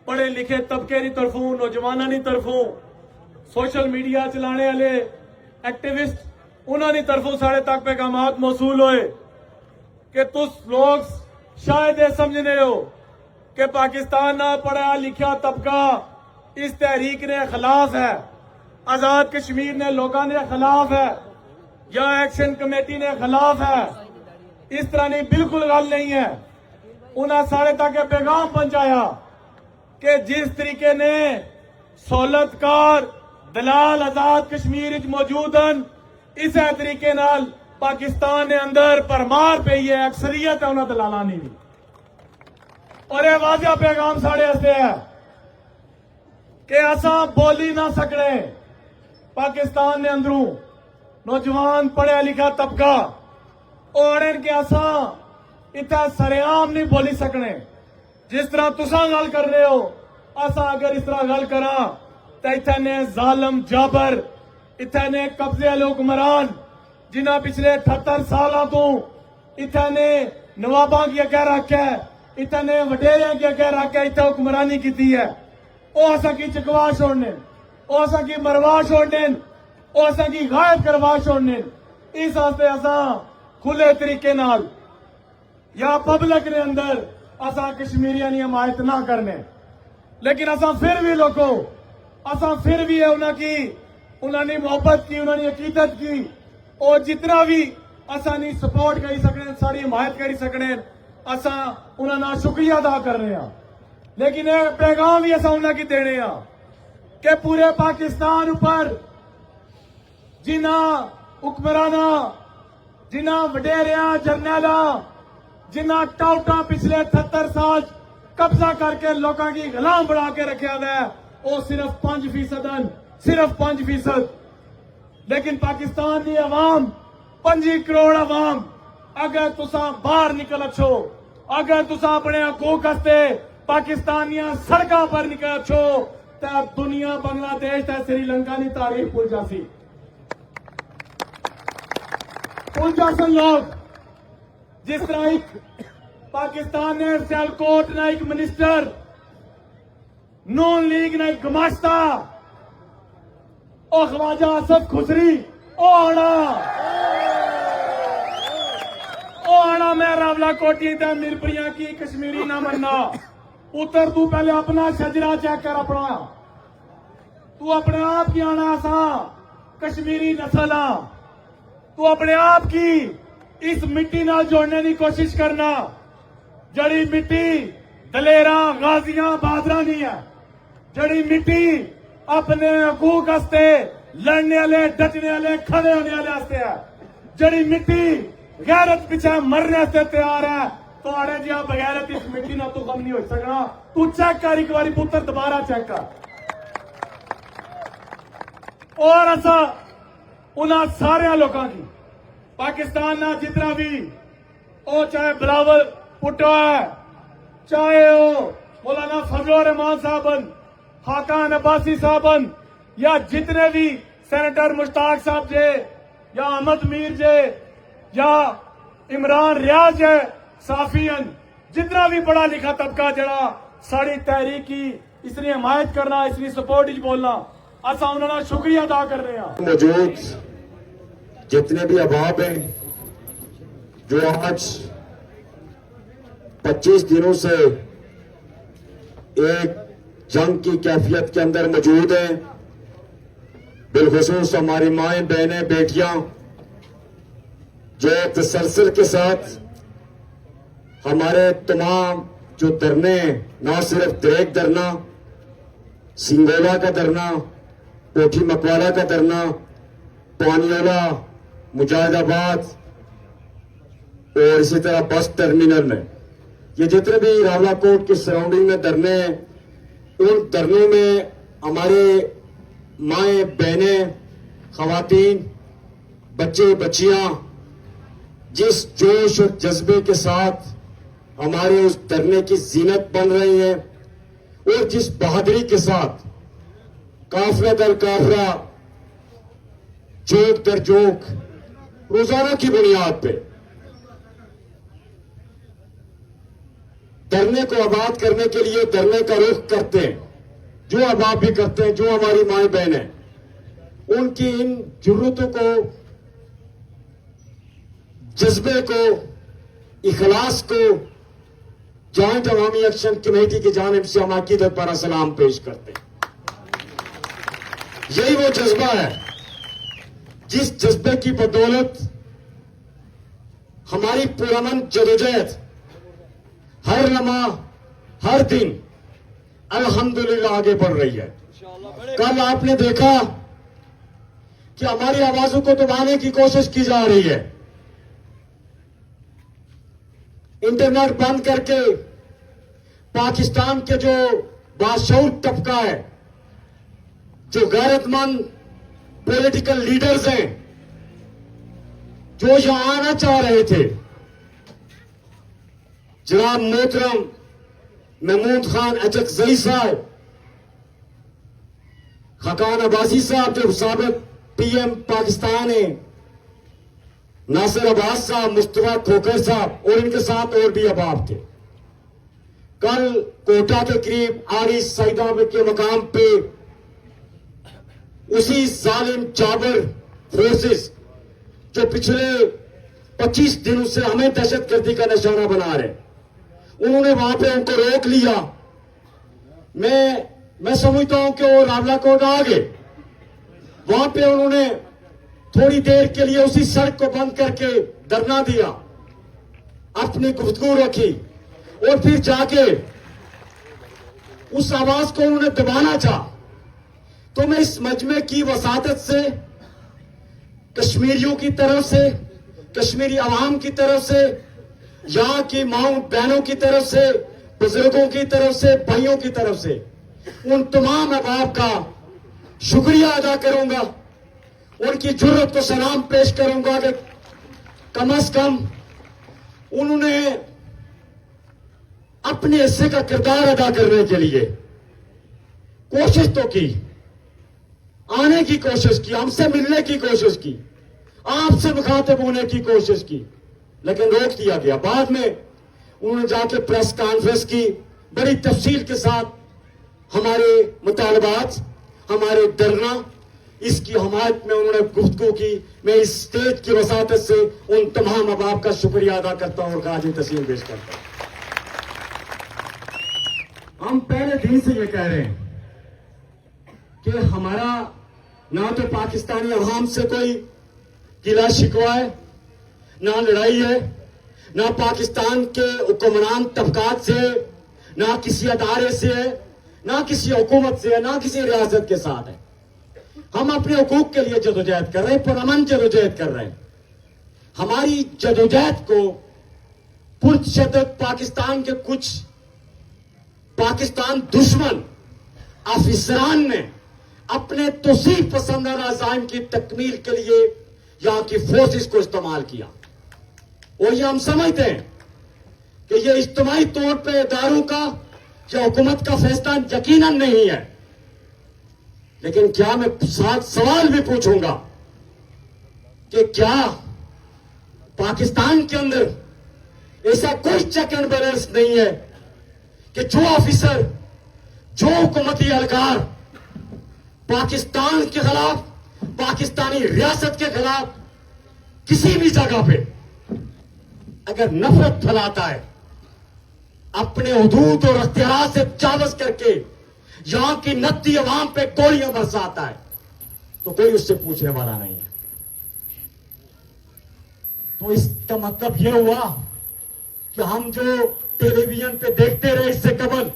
पढ़े लिखे तबके की तरफों नौजवानों की तरफों सोशल मीडिया चलाने वाले एक्टिविस्ट उन्होंने तरफों साढ़े तक पैगामात मौसूल होए कि तुस लोग शायद ये समझने हो कि पाकिस्तान ना पढ़ा लिखा तबका इस तहरीक ने खिलाफ है, आजाद कश्मीर ने लोगों ने खिलाफ है या एक्शन कमेटी ने खिलाफ है। इस तरह नहीं, बिल्कुल गल नहीं है। उन्हें साढ़े तक ये पैगाम पहुंचाया कि जिस तरीके ने सहूलतकार दलाल आजाद कश्मीर मौजूद हैं, इस तरीके नाल पाकिस्तान ने अंदर परमार पई है, अक्सरियत है उन्होंने दलालों की भी। और यह वाजिया पैगाम साढ़े हस्ते है कि असा बोली ना सकने पाकिस्तान ने अंदरों नौजवान पढ़ा लिखा तबका और इनके असा इतना सरेआम नहीं बोली सकने। जिस तरह तुसा गल कर रहे हो, असा अगर इस तरह गल करा तो इतने जालम जाबर, इतने कब्जे वाले हुक्मरान जिन्हें पिछले 78 सालों तो इतने नवाबा की अगर रखा है, इतने वडेरिया की अगर रखा है, इतने हुक्मरानी की है, वो असा की चकवा छोड़ने, वो असा की मरवा छोड़ने, वो असा की गायब करवा छोड़ने। इस वास्ते असा खुले तरीके नाल या पब्लिक ने अंदर असा कश्मीरियों की हिमायत ना करने, लेकिन असा फिर भी लोगों असा फिर भी है उन्होंने मोहब्बत की, उन्होंने अकीदत की और जितना भी असा नहीं सपोर्ट कर सकने, सारी हिमायत कर सकने, असा उन्होंने शुक्रिया अदा कर रहे हैं। लेकिन एक पैगाम भी असा उन्होंने देने कि पूरे पाकिस्तान ऊपर जिन्ना हुक्मराना, जिन्ना वडेरिया जरनैला, जिन्ना टाउटा पिछले 78 साल कब्जा करके लोगों की गुलाम बना के रखा है, वो सिर्फ 5%, सिर्फ 5%। लेकिन पाकिस्तान की अवाम 5 करोड़ अवाम अगर तुसा बाहर निकल अच्छो, अगर तुसा अपने हकूक हस्ते पाकिस्तानिया सड़कों पर निकल अच्छो, तो दुनिया बांग्लादेश ते श्रीलंका की तारीफ भूल जासी, भूल जासन लोग। जिस तरह एक पाकिस्तान ने सियालकोट ना एक मिनिस्टर, नून लीग ना एक गुमाश्ता, और ख्वाजा असद खुसरी ओ आना मैं रावला कोटी दा मिरपुरिया की कश्मीरी ना मरना। पुत्र तू पहले अपना शजरा चेक कर, अपना तू अपने आप की आना सा कश्मीरी नस्ल आ, तू अपने आप की इस मिट्टी नाल जोड़ने की कोशिश करना। जड़ी मिट्टी दलेरा गाजियां बहादुरा नहीं है, जड़ी मिट्टी अपने हकूक हस्ते लड़ने वाले, डटने वाले, खड़े होने वाले हस्ते है, जड़ी मिट्टी गैरत पीछे मरने से तैयार है। तो अरे जी बगैरत इस मिट्टी ना तू कम नहीं हो सकना। तू चेक कर एक बारी पुत्र, दोबारा चेक कर। और ऐसा उन्हें सारे लोगों की पाकिस्तान ना जितना भी ओ, चाहे बिलावल भुट्टो है, चाहे ओ मौलाना फजलुर रहमान साहबन, हाकान अब्बासी साहबन, या जितने भी सेनेटर मुश्ताक साहब जे, या अहमद मीर जे, या इमरान रियाज जे, साफियन, जितना भी पढ़ा लिखा तबका जरा साड़ी तहरीक की इसने हिमायत करना, इसकी सपोर्ट बोलना, असा उन्होंने शुक्रिया अदा कर रहे हैं। मौजूद जितने भी अहबाब हैं जो आज 25 दिनों से एक जंग की कैफियत के अंदर मौजूद हैं, बिलखुसूस हमारी माएं, बहनें, बेटियां जो तसलसल के साथ हमारे तमाम जो धरने, ना सिर्फ दरेक धरना, सिंगोला का धरना, कोठी मकवाला का धरना, पानीवाला, मुजाहिदाबाद और इसी तरह बस टर्मिनल में, ये जितने भी रावलाकोट की सराउंडिंग में धरने हैं, उन धरनों में हमारे माएं, बहनें, खवातीन, बच्चे, बच्चियां जिस जोश और जज्बे के साथ हमारे उस धरने की जीनत बन रही हैं और जिस बहादुरी के साथ काफिला दर काफिला, जोक दर जोक, रोजाना की बुनियाद पे دھرنے کو آباد کرنے کے لیے دھرنے کا رخ کرتے ہیں، جو احباب بھی کرتے ہیں، جو ہماری مائیں بہن ہیں، ان کی ان ضرورتوں کو، جذبے کو، اخلاص کو جوائنٹ عوامی ایکشن کمیٹی کی جانب سے ہم عقیدت بھرا سلام پیش کرتے ہیں۔ یہی وہ جذبہ ہے جس جذبے کی بدولت ہماری پرامن جدوجہد ہر لمحہ ہر دن الحمدللہ آگے بڑھ رہی ہے۔ کل آپ نے دیکھا کہ ہماری آوازوں کو دبانے کی کوشش کی جا رہی ہے، انٹرنیٹ بند کر کے پاکستان کے جو باشعور طبقہ ہے، جو غیرت مند پولیٹیکل لیڈرز ہیں، جو یہاں آنا چاہ رہے تھے، جناب محترم محمود خان اچکزئی صاحب، خاقان عباسی صاحب جو سابق پی ایم پاکستان ہیں، ناصر عباس صاحب، مصطفیٰ کھوکھر صاحب، اور ان کے ساتھ اور بھی احباب تھے، کل کوٹا کے قریب آری سعیدہ کے مقام پہ اسی ظالم جابر فورسز جو پچھلے 25 دنوں سے ہمیں دہشت گردی کا نشانہ بنا رہے، انہوں نے وہاں پہ ان کو روک لیا۔ میں سمجھتا ہوں کہ وہ راولہ کوٹ آ گئے، وہاں پہ انہوں نے تھوڑی دیر کے لیے اسی سڑک کو بند کر کے دھرنا دیا، اپنی گفتگو رکھی، اور پھر جا کے اس آواز کو انہوں نے دبانا چاہا۔ تو میں اس مجمع کی وساطت سے، کشمیریوں کی طرف سے، کشمیری عوام کی طرف سے، یہاں کی ماؤں بہنوں کی طرف سے، بزرگوں کی طرف سے، بھائیوں کی طرف سے ان تمام احباب کا شکریہ ادا کروں گا، ان کی جرت کو سلام پیش کروں گا کہ کم از کم انہوں نے اپنے حصے کا کردار ادا کرنے کے لیے کوشش تو کی، آنے کی کوشش کی، ہم سے ملنے کی کوشش کی، آپ سے مخاطب ہونے کی کوشش کی، لیکن روک دیا گیا۔ بعد میں انہوں نے جا کے پریس کانفرنس کی، بڑی تفصیل کے ساتھ ہمارے مطالبات، ہمارے دھرنا، اس کی حمایت میں انہوں نے گفتگو کی۔ میں اس اسٹیج کی وساطت سے ان تمام احباب کا شکریہ ادا کرتا ہوں اور خراج تسلیم پیش کرتا ہوں۔ ہم پہلے دن سے یہ کہہ رہے ہیں کہ ہمارا نہ تو پاکستانی عوام سے کوئی گلہ شکوہ ہے، نہ لڑائی ہے، نہ پاکستان کے حکمران طبقات سے، نہ کسی ادارے سے ہے، نہ کسی حکومت سے ہے، نہ کسی ریاست کے ساتھ ہے۔ ہم اپنے حقوق کے لیے جدوجہد کر رہے ہیں، پرامن جدوجہد کر رہے ہیں۔ ہماری جدوجہد کو پرتشدد پاکستان کے کچھ پاکستان دشمن افسران نے اپنے توسیع پسندانہ عزائم کی تکمیل کے لیے یہاں کی فورسز کو استعمال کیا، اور یہ ہم سمجھتے ہیں کہ یہ اجتماعی طور پہ اداروں کا یا حکومت کا فیصلہ یقیناً نہیں ہے، لیکن کیا میں ساتھ سوال بھی پوچھوں گا کہ کیا پاکستان کے اندر ایسا کوئی چیک اینڈ بیلنس نہیں ہے کہ جو آفیسر، جو حکومتی اہلکار پاکستان کے خلاف، پاکستانی ریاست کے خلاف کسی بھی جگہ پہ اگر نفرت پھیلاتا ہے، اپنے حدود اور اختیارات سے تجاوز کر کے یہاں کی ندی عوام پہ گولیاں برساتا ہے، تو کوئی اس سے پوچھنے والا نہیں ہے۔ تو اس کا مطلب یہ ہوا کہ ہم جو ٹیلی ویژن پہ دیکھتے رہے اس سے قبل،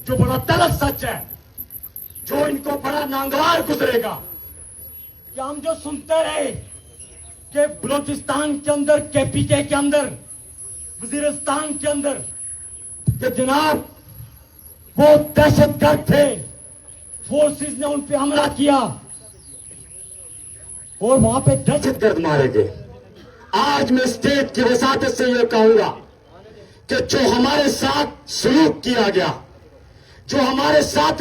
جو بڑا تلخ سچ ہے، جو ان کو بڑا ناگوار گزرے گا، کہ ہم جو سنتے رہے کہ بلوچستان کے اندر، کے پی کے اندر، وزیرستان کے اندر، کہ جناب وہ دہشت گرد تھے، فورسز نے ان پہ حملہ کیا اور وہاں پہ دہشت گرد مارے گئے۔ آج میں اسٹیٹ کی وساطت سے یہ کہوں گا کہ جو ہمارے ساتھ سلوک کیا گیا، جو ہمارے ساتھ